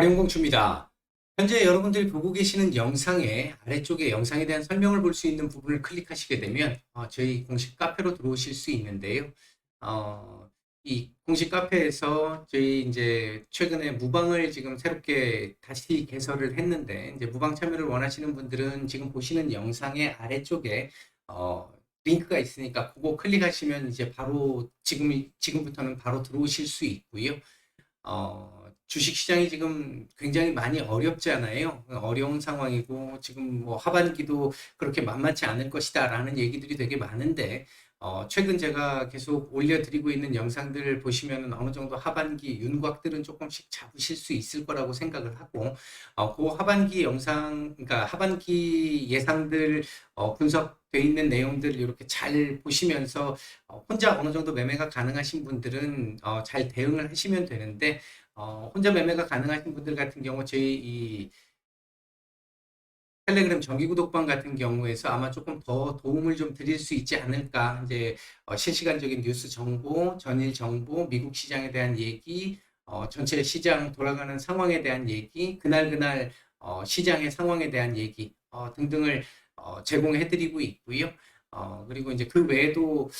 활용공추입니다. 현재 여러분들이 보고 계시는 영상의 아래쪽에 영상에 대한 설명을 볼 수 있는 부분을 클릭하시게 되면 저희 공식 카페로 들어오실 수 있는데요. 이 공식 카페에서 저희 이제 최근에 무방을 지금 새롭게 다시 개설을 했는데, 이제 무방 참여를 원하시는 분들은 지금 보시는 영상의 아래쪽에 링크가 있으니까 그거 클릭하시면 이제 바로 지금부터는 바로 들어오실 수 있고요. 주식시장이 지금 굉장히 많이 어렵잖아요. 어려운 상황이고, 지금 뭐 하반기도 그렇게 만만치 않을 것이다 라는 얘기들이 되게 많은데, 최근 제가 계속 올려드리고 있는 영상들을 보시면 어느 정도 하반기 윤곽들은 조금씩 잡으실 수 있을 거라고 생각을 하고, 그 하반기 영상, 그러니까 하반기 예상들 분석돼 있는 내용들 이렇게 잘 보시면서 혼자 어느 정도 매매가 가능하신 분들은 잘 대응을 하시면 되는데, 혼자 매매가 가능하신 분들 같은 경우 저희 이 텔레그램 정기 구독방 같은 경우에서 아마 조금 더 도움을 좀 드릴 수 있지 않을까. 이제 실시간적인 뉴스 정보, 전일 정보, 미국 시장에 대한 얘기, 전체 시장 돌아가는 상황에 대한 얘기, 그날 시장의 상황에 대한 얘기 등등을 제공해 드리고 있고요. 그리고 이제 그 외에도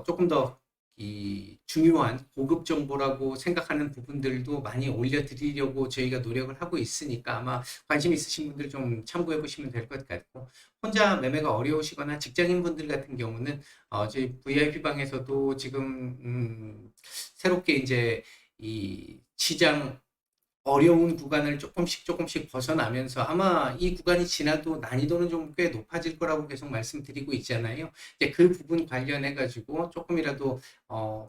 조금 더 이 중요한 고급 정보라고 생각하는 부분들도 많이 올려드리려고 저희가 노력을 하고 있으니까 아마 관심 있으신 분들 좀 참고해 보시면 될 것 같고, 혼자 매매가 어려우시거나 직장인 분들 같은 경우는 저희 VIP 방에서도 지금 새롭게 이제 이 시장 어려운 구간을 조금씩 벗어나면서 아마 이 구간이 지나도 난이도는 좀 꽤 높아질 거라고 계속 말씀드리고 있잖아요. 이제 그 부분 관련해 가지고 조금이라도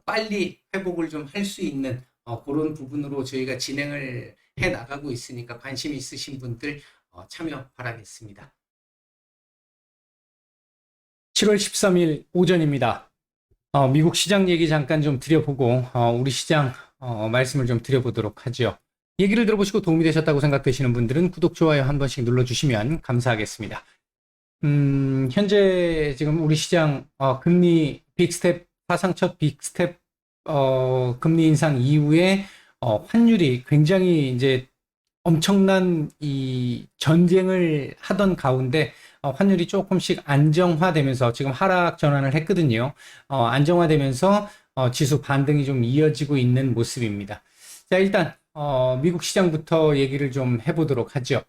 빨리 회복을 좀 할 수 있는 그런 부분으로 저희가 진행을 해 나가고 있으니까 관심 있으신 분들 참여 바라겠습니다. 7월 13일 오전입니다. 미국 시장 얘기 잠깐 좀 드려보고 우리 시장 말씀을 좀 드려보도록 하죠. 얘기를 들어보시고 도움이 되셨다고 생각되시는 분들은 구독, 좋아요 한 번씩 눌러주시면 감사하겠습니다. 현재 지금 우리 시장 금리 빅스텝, 사상 첫 빅스텝 금리 인상 이후에 환율이 굉장히 이제 엄청난 이 전쟁을 하던 가운데 환율이 조금씩 안정화되면서 지금 하락 전환을 했거든요. 안정화되면서 지수 반등이 좀 이어지고 있는 모습입니다. 자, 일단 미국 시장부터 얘기를 좀 해보도록 하죠.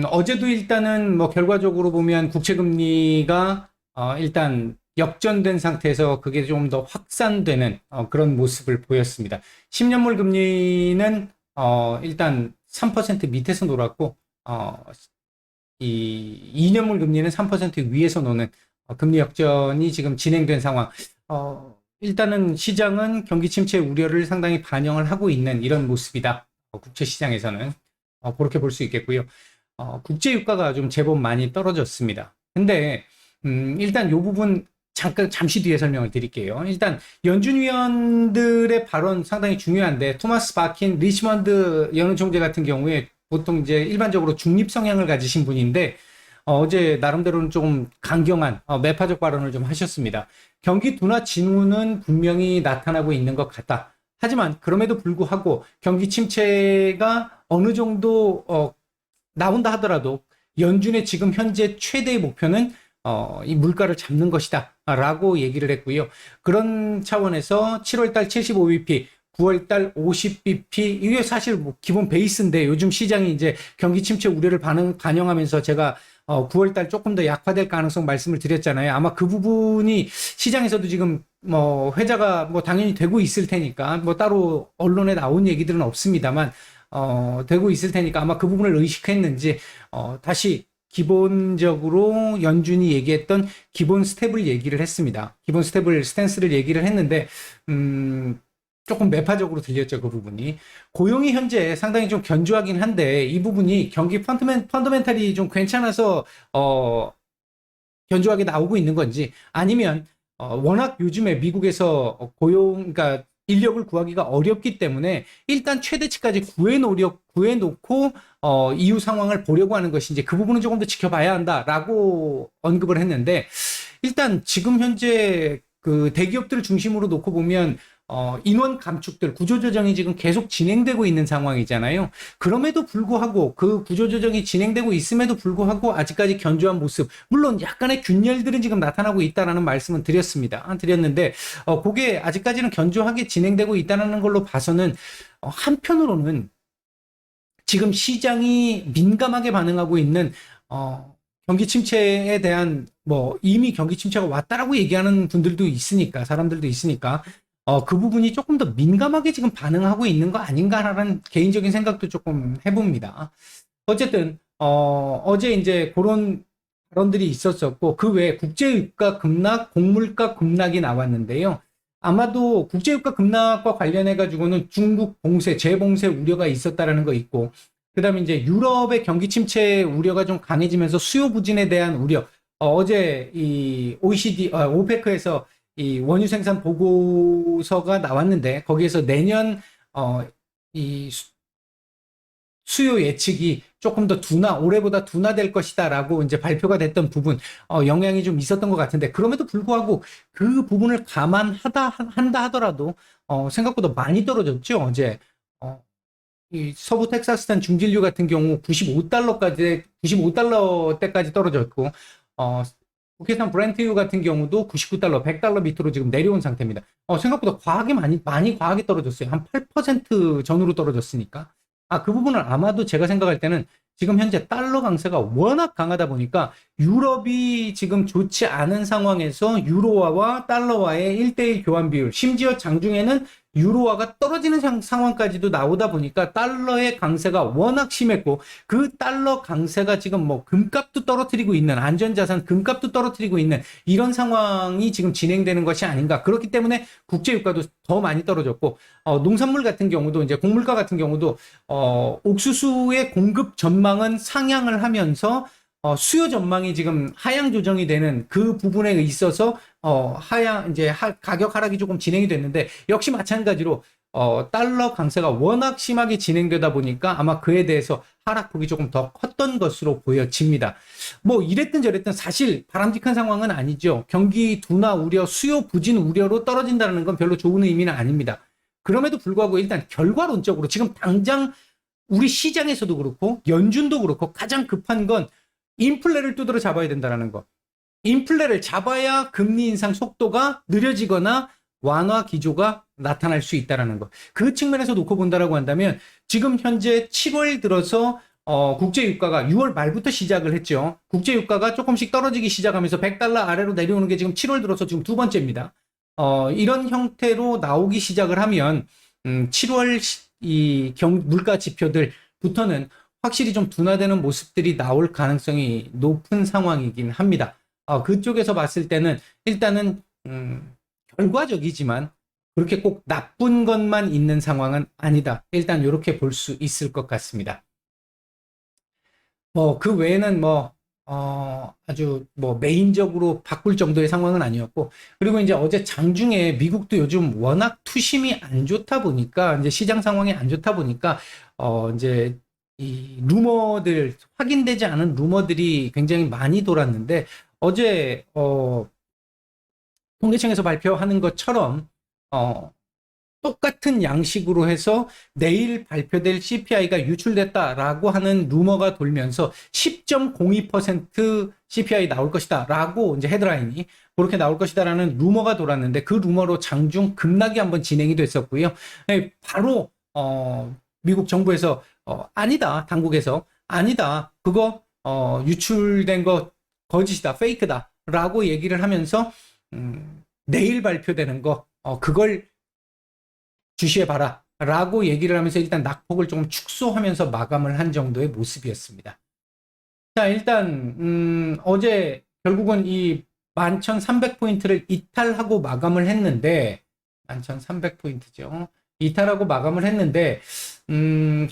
어제도 일단은 뭐 결과적으로 보면 국채금리가 일단 역전된 상태에서 그게 좀 더 확산되는 그런 모습을 보였습니다. 10년물 금리는 일단 3% 밑에서 놀았고 이 2년물 금리는 3% 위에서 노는 금리 역전이 지금 진행된 상황. 일단은 시장은 경기 침체 우려를 상당히 반영을 하고 있는 이런 모습이다. 국채 시장에서는 그렇게 볼 수 있겠고요. 국제 유가가 좀 제법 많이 떨어졌습니다. 근데 일단 이 부분 잠시 뒤에 설명을 드릴게요. 일단 연준 위원들의 발언 상당히 중요한데, 토마스 바킨 리치먼드 연은총재 같은 경우에 보통 이제 일반적으로 중립 성향을 가지신 분인데 어제 나름대로는 조금 강경한 매파적 발언을 좀 하셨습니다. 경기 둔화 징후는 분명히 나타나고 있는 것 같다. 하지만 그럼에도 불구하고 경기 침체가 어느 정도 나온다 하더라도 연준의 지금 현재 최대의 목표는 이 물가를 잡는 것이다 라고 얘기를 했고요. 그런 차원에서 7월달 75bp, 9월달 50bp, 이게 사실 뭐 기본 베이스인데, 요즘 시장이 이제 경기 침체 우려를 반영하면서 제가 9월달 조금 더 약화될 가능성 말씀을 드렸잖아요. 아마 그 부분이 시장에서도 지금 뭐 회자가 뭐 당연히 되고 있을 테니까, 뭐 따로 언론에 나온 얘기들은 없습니다만 되고 있을 테니까 아마 그 부분을 의식했는지 다시 기본적으로 연준이 얘기했던 기본 스텝을 얘기를 했습니다. 기본 스탠스를 얘기를 했는데 조금 매파적으로 들렸죠, 그 부분이. 고용이 현재 상당히 좀 견조하긴 한데, 이 부분이 경기 펀더멘탈이 좀 괜찮아서 견조하게 나오고 있는 건지, 아니면 워낙 요즘에 미국에서 그러니까 인력을 구하기가 어렵기 때문에 일단 최대치까지 구해놓고 이후 상황을 보려고 하는 것인지, 그 부분은 조금 더 지켜봐야 한다라고 언급을 했는데, 일단 지금 현재 그 대기업들을 중심으로 놓고 보면 인원 감축들, 구조조정이 지금 계속 진행되고 있는 상황이잖아요. 그럼에도 불구하고 그 구조조정이 진행되고 있음에도 불구하고 아직까지 견조한 모습, 물론 약간의 균열들은 지금 나타나고 있다라는 말씀은 드렸는데 그게 아직까지는 견조하게 진행되고 있다는 걸로 봐서는 한편으로는 지금 시장이 민감하게 반응하고 있는 경기 침체에 대한 이미 경기 침체가 왔다라고 얘기하는 분들도 있으니까, 사람들도 있으니까 그 부분이 조금 더 민감하게 지금 반응하고 있는 거 아닌가라는 개인적인 생각도 조금 해봅니다. 어쨌든 어제 이제 그런 발언들이 있었었고, 그 외에 국제유가 급락, 곡물가 급락이 나왔는데요. 아마도 국제유가 급락과 관련해 가지고는 중국 봉쇄, 재봉쇄 우려가 있었다라는 거 있고, 그다음에 이제 유럽의 경기 침체 우려가 좀 강해지면서 수요 부진에 대한 우려. 어제 이 오페크에서 이 원유 생산 보고서가 나왔는데, 거기에서 내년 이 수요 예측이 조금 더 올해보다 둔화될 것이다라고 이제 발표가 됐던 부분, 영향이 좀 있었던 것 같은데, 그럼에도 불구하고 그 부분을 한다 하더라도 생각보다 많이 떨어졌죠. 어제 이 서부 텍사스산 중진류 같은 경우 95달러대까지 떨어졌고, 국내산 브렌트유 같은 경우도 99달러, 100달러 밑으로 지금 내려온 상태입니다. 생각보다 많이 과하게 떨어졌어요. 한 8% 전후로 떨어졌으니까. 그 부분은 아마도 제가 생각할 때는 지금 현재 달러 강세가 워낙 강하다 보니까 유럽이 지금 좋지 않은 상황에서 유로화와 달러와의 1대1 교환 비율, 심지어 장중에는 유로화가 떨어지는 상황까지도 나오다 보니까 달러의 강세가 워낙 심했고, 그 달러 강세가 지금 금값도 떨어뜨리고 있는, 안전자산 금값도 떨어뜨리고 있는 이런 상황이 지금 진행되는 것이 아닌가. 그렇기 때문에 국제유가도 더 많이 떨어졌고, 농산물 같은 경우도, 이제 곡물가 같은 경우도 옥수수의 공급 전망은 상향을 하면서 수요 전망이 지금 하향 조정이 되는 그 부분에 있어서 가격 하락이 조금 진행이 됐는데, 역시 마찬가지로 달러 강세가 워낙 심하게 진행되다 보니까 아마 그에 대해서 하락폭이 조금 더 컸던 것으로 보여집니다. 이랬든 저랬든 사실 바람직한 상황은 아니죠. 경기 둔화 우려, 수요 부진 우려로 떨어진다는 건 별로 좋은 의미는 아닙니다. 그럼에도 불구하고 일단 결과론적으로 지금 당장 우리 시장에서도 그렇고 연준도 그렇고 가장 급한 건 인플레를 두드러 잡아야 된다는 거. 인플레를 잡아야 금리 인상 속도가 느려지거나 완화 기조가 나타날 수 있다는 거. 그 측면에서 놓고 본다라고 한다면 지금 현재 7월 들어서 국제유가가 6월 말부터 시작을 했죠. 국제유가가 조금씩 떨어지기 시작하면서 100달러 아래로 내려오는 게 지금 7월 들어서 지금 두 번째입니다. 이런 형태로 나오기 시작을 하면 7월 물가 지표들부터는 확실히 좀 둔화되는 모습들이 나올 가능성이 높은 상황이긴 합니다. 그쪽에서 봤을 때는 일단은 결과적이지만 그렇게 꼭 나쁜 것만 있는 상황은 아니다. 일단 이렇게 볼 수 있을 것 같습니다. 그 외에는 아주 메인적으로 바꿀 정도의 상황은 아니었고, 그리고 이제 어제 장중에 미국도 요즘 워낙 투심이 안 좋다 보니까, 이제 시장 상황이 안 좋다 보니까 이제 이 루머들, 확인되지 않은 루머들이 굉장히 많이 돌았는데, 어제 통계청에서 발표하는 것처럼 똑같은 양식으로 해서 내일 발표될 CPI가 유출됐다라고 하는 루머가 돌면서 10.02% CPI 나올 것이다 라고, 이제 헤드라인이 그렇게 나올 것이다라는 루머가 돌았는데, 그 루머로 장중 급락이 한번 진행이 됐었고요. 바로 미국 정부에서 아니다, 당국에서 아니다, 그거 유출된 거 거짓이다, 페이크다 라고 얘기를 하면서 내일 발표되는 거 그걸 주시해봐라 라고 얘기를 하면서 일단 낙폭을 조금 축소하면서 마감을 한 정도의 모습이었습니다. 자, 일단 어제 결국은 이 11,300포인트를 이탈하고 마감을 했는데, 11,300포인트죠. 이탈하고 마감을 했는데,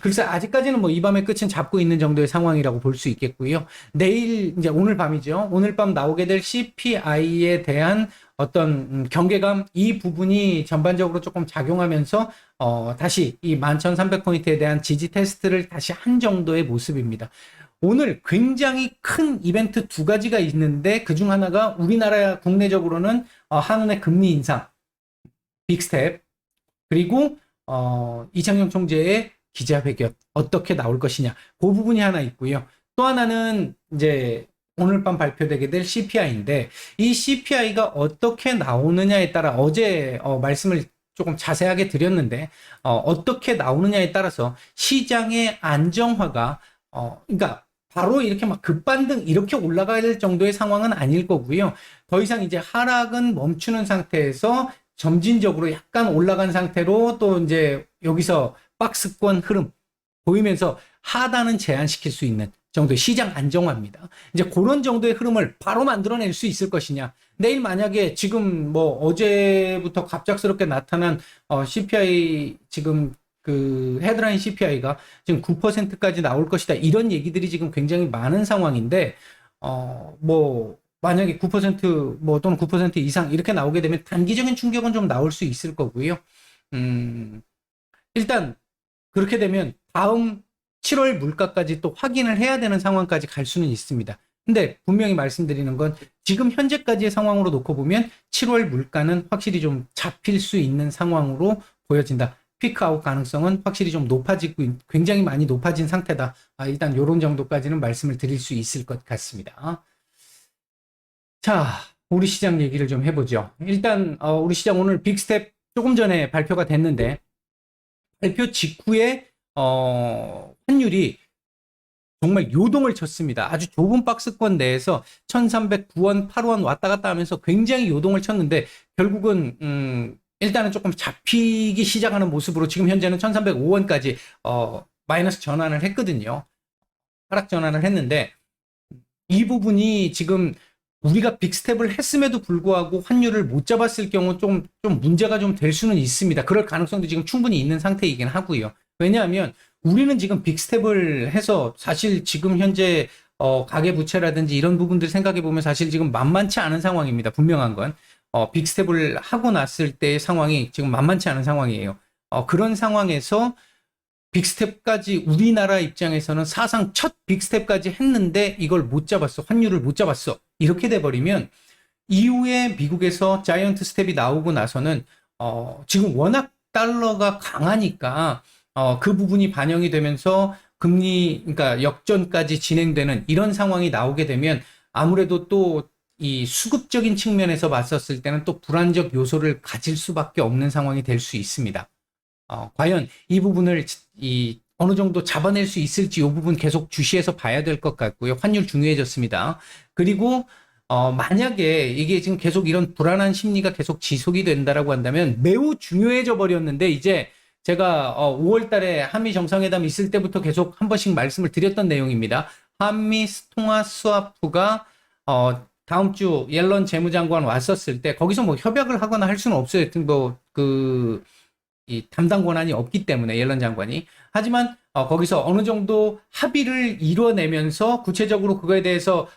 글쎄, 아직까지는 이 밤의 끝은 잡고 있는 정도의 상황이라고 볼 수 있겠고요. 내일, 이제 오늘 밤이죠. 오늘 밤 나오게 될 CPI에 대한 어떤 경계감, 이 부분이 전반적으로 조금 작용하면서, 다시 이 11,300포인트에 대한 지지 테스트를 다시 한 정도의 모습입니다. 오늘 굉장히 큰 이벤트 두 가지가 있는데, 그중 하나가 우리나라 국내적으로는 한은의 금리 인상, 빅스텝, 그리고 이창용 총재의 기자회견 어떻게 나올 것이냐, 그 부분이 하나 있고요. 또 하나는 이제 오늘 밤 발표되게 될 CPI인데, 이 CPI가 어떻게 나오느냐에 따라 어제 말씀을 조금 자세하게 드렸는데, 어떻게 나오느냐에 따라서 시장의 안정화가 그러니까 바로 이렇게 막 급반등 이렇게 올라갈 정도의 상황은 아닐 거고요. 더 이상 이제 하락은 멈추는 상태에서 점진적으로 약간 올라간 상태로 또 이제 여기서 박스권 흐름 보이면서 하단은 제한시킬 수 있는 정도의 시장 안정화입니다. 이제 그런 정도의 흐름을 바로 만들어낼 수 있을 것이냐. 내일 만약에 지금 뭐 어제부터 갑작스럽게 나타난 CPI 지금 그 헤드라인 CPI가 지금 9%까지 나올 것이다. 이런 얘기들이 지금 굉장히 많은 상황인데 뭐 만약에 9%뭐 또는 9% 이상 이렇게 나오게 되면 단기적인 충격은 좀 나올 수 있을 거고요. 일단 그렇게 되면 다음 7월 물가까지 또 확인을 해야 되는 상황까지 갈 수는 있습니다. 근데 분명히 말씀드리는 건 지금 현재까지의 상황으로 놓고 보면 7월 물가는 확실히 좀 잡힐 수 있는 상황으로 보여진다. 피크아웃 가능성은 확실히 좀 높아지고 굉장히 많이 높아진 상태다. 일단 이런 정도까지는 말씀을 드릴 수 있을 것 같습니다. 자, 우리 시장 얘기를 좀 해보죠. 일단 우리 시장 오늘 빅스텝 조금 전에 발표가 됐는데, 발표 직후에 환율이 정말 요동을 쳤습니다. 아주 좁은 박스권 내에서 1309원, 8원 왔다 갔다 하면서 굉장히 요동을 쳤는데, 결국은 일단은 조금 잡히기 시작하는 모습으로 지금 현재는 1305원까지 마이너스 전환을 했거든요. 하락 전환을 했는데, 이 부분이 지금 우리가 빅스텝을 했음에도 불구하고 환율을 못 잡았을 경우 좀 문제가 좀 될 수는 있습니다. 그럴 가능성도 지금 충분히 있는 상태이긴 하고요. 왜냐하면 우리는 지금 빅스텝을 해서 사실 지금 현재 가계부채라든지 이런 부분들 생각해 보면 사실 지금 만만치 않은 상황입니다. 분명한 건 빅스텝을 하고 났을 때의 상황이 지금 만만치 않은 상황이에요. 그런 상황에서 빅스텝까지 우리나라 입장에서는 사상 첫 빅스텝까지 했는데 이걸 못 잡았어. 환율을 못 잡았어. 이렇게 돼버리면 이후에 미국에서 자이언트 스텝이 나오고 나서는 지금 워낙 달러가 강하니까 그 부분이 반영이 되면서 금리 그러니까 역전까지 진행되는 이런 상황이 나오게 되면 아무래도 또 이 수급적인 측면에서 봤었을 때는 또 불안적 요소를 가질 수밖에 없는 상황이 될 수 있습니다. 과연 이 부분을 어느 정도 잡아낼 수 있을지 이 부분 계속 주시해서 봐야 될 것 같고요. 환율 중요해졌습니다. 그리고 만약에 이게 지금 계속 이런 불안한 심리가 계속 지속이 된다라고 한다면 매우 중요해져 버렸는데, 이제 제가 5월 달에 한미 정상회담 있을 때부터 계속 한 번씩 말씀을 드렸던 내용입니다. 한미 통화 스와프가 다음 주 옐런 재무장관 왔었을 때 거기서 뭐 협약을 하거나 할 수는 없어요. 이 담당 권한이 없기 때문에 옐런 장관이. 하지만 거기서 어느 정도 합의를 이뤄내면서 구체적으로 그거에 대해서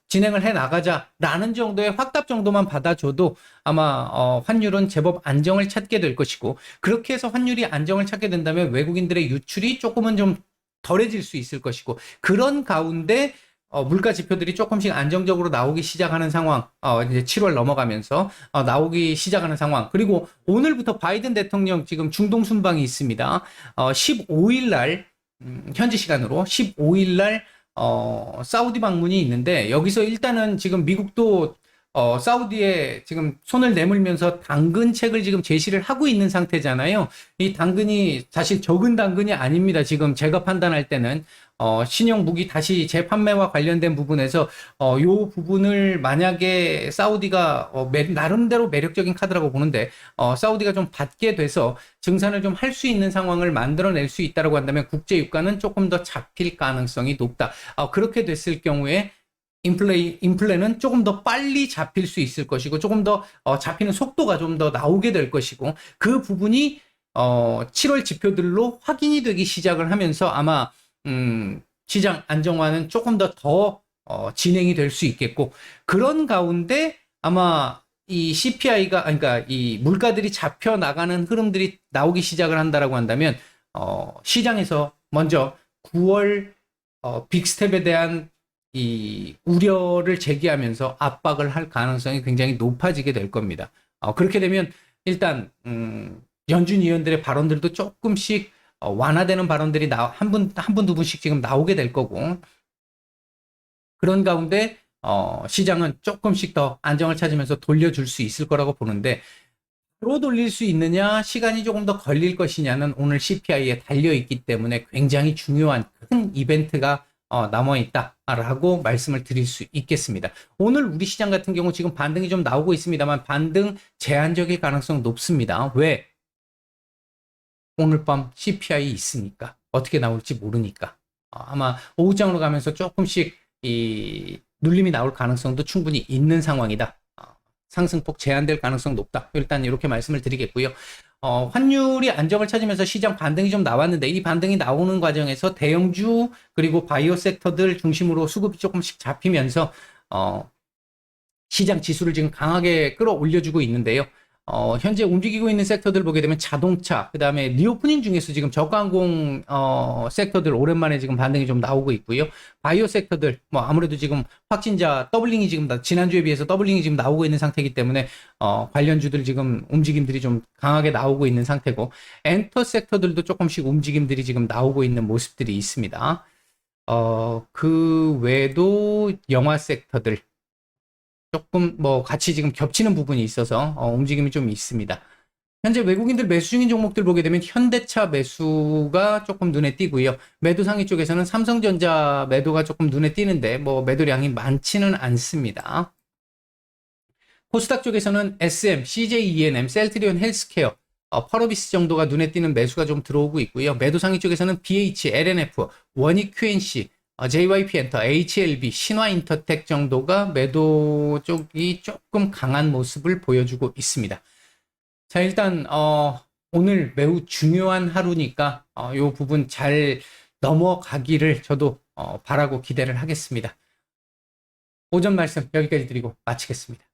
진행을 해 나가자라는 정도의 확답 정도만 받아줘도 아마 환율은 제법 안정을 찾게 될 것이고, 그렇게 해서 환율이 안정을 찾게 된다면 외국인들의 유출이 조금은 좀 덜해질 수 있을 것이고, 그런 가운데 물가 지표들이 조금씩 안정적으로 나오기 시작하는 상황, 이제 7월 넘어가면서 나오기 시작하는 상황. 그리고 오늘부터 바이든 대통령 지금 중동 순방이 있습니다. 15일 날 현지 시간으로 15일 날 사우디 방문이 있는데, 여기서 일단은 지금 미국도 사우디에 지금 손을 내밀면서 당근책을 지금 제시를 하고 있는 상태잖아요. 이 당근이 사실 적은 당근이 아닙니다. 지금 제가 판단할 때는 신형 무기 다시 재판매와 관련된 부분에서 요 부분을 만약에 사우디가 나름대로 매력적인 카드라고 보는데 사우디가 좀 받게 돼서 증산을 좀 할 수 있는 상황을 만들어낼 수 있다라고 한다면 국제 유가는 조금 더 잡힐 가능성이 높다. 그렇게 됐을 경우에 인플레는 조금 더 빨리 잡힐 수 있을 것이고, 조금 더 잡히는 속도가 좀 더 나오게 될 것이고, 그 부분이 7월 지표들로 확인이 되기 시작을 하면서 아마 시장 안정화는 조금 더 진행이 될 수 있겠고, 그런 가운데 아마 이 CPI가 그러니까 이 물가들이 잡혀 나가는 흐름들이 나오기 시작을 한다라고 한다면 시장에서 먼저 9월 빅스텝에 대한 이 우려를 제기하면서 압박을 할 가능성이 굉장히 높아지게 될 겁니다. 그렇게 되면 일단 연준 위원들의 발언들도 조금씩 완화되는 발언들이 한 분, 두 분씩 지금 나오게 될 거고, 그런 가운데 시장은 조금씩 더 안정을 찾으면서 돌려줄 수 있을 거라고 보는데, 바로 돌릴 수 있느냐, 시간이 조금 더 걸릴 것이냐는 오늘 CPI에 달려있기 때문에 굉장히 중요한 큰 이벤트가 남아있다라고 말씀을 드릴 수 있겠습니다. 오늘 우리 시장 같은 경우 지금 반등이 좀 나오고 있습니다만 반등 제한적일 가능성 높습니다. 왜? 오늘 밤 CPI 있으니까. 어떻게 나올지 모르니까. 아마 오후장으로 가면서 조금씩 이 눌림이 나올 가능성도 충분히 있는 상황이다. 상승폭 제한될 가능성 높다. 일단 이렇게 말씀을 드리겠고요. 환율이 안정을 찾으면서 시장 반등이 좀 나왔는데 이 반등이 나오는 과정에서 대형주 그리고 바이오 섹터들 중심으로 수급이 조금씩 잡히면서 시장 지수를 지금 강하게 끌어올려주고 있는데요. 현재 움직이고 있는 섹터들 보게 되면 자동차, 그 다음에 리오프닝 중에서 지금 저가항공 섹터들 오랜만에 지금 반등이 좀 나오고 있고요. 바이오 섹터들, 뭐 아무래도 지금 확진자 더블링이 지금 지난주에 비해서 더블링이 지금 나오고 있는 상태이기 때문에 관련주들 지금 움직임들이 좀 강하게 나오고 있는 상태고, 엔터 섹터들도 조금씩 움직임들이 지금 나오고 있는 모습들이 있습니다. 그 외에도 영화 섹터들, 조금 뭐 같이 지금 겹치는 부분이 있어서 움직임이 좀 있습니다. 현재 외국인들 매수 중인 종목들 보게 되면 현대차 매수가 조금 눈에 띄고요. 매도 상위 쪽에서는 삼성전자 매도가 조금 눈에 띄는데 뭐 매도량이 많지는 않습니다. 코스닥 쪽에서는 SM, CJ ENM, 셀트리온 헬스케어, 펄어비스 정도가 눈에 띄는 매수가 좀 들어오고 있고요. 매도 상위 쪽에서는 BH, LNF, 원익 QNC, JYP 엔터, HLB, 신화인터텍 정도가 매도 쪽이 조금 강한 모습을 보여주고 있습니다. 자, 일단 오늘 매우 중요한 하루니까 이 부분 잘 넘어가기를 저도 바라고 기대를 하겠습니다. 오전 말씀 여기까지 드리고 마치겠습니다.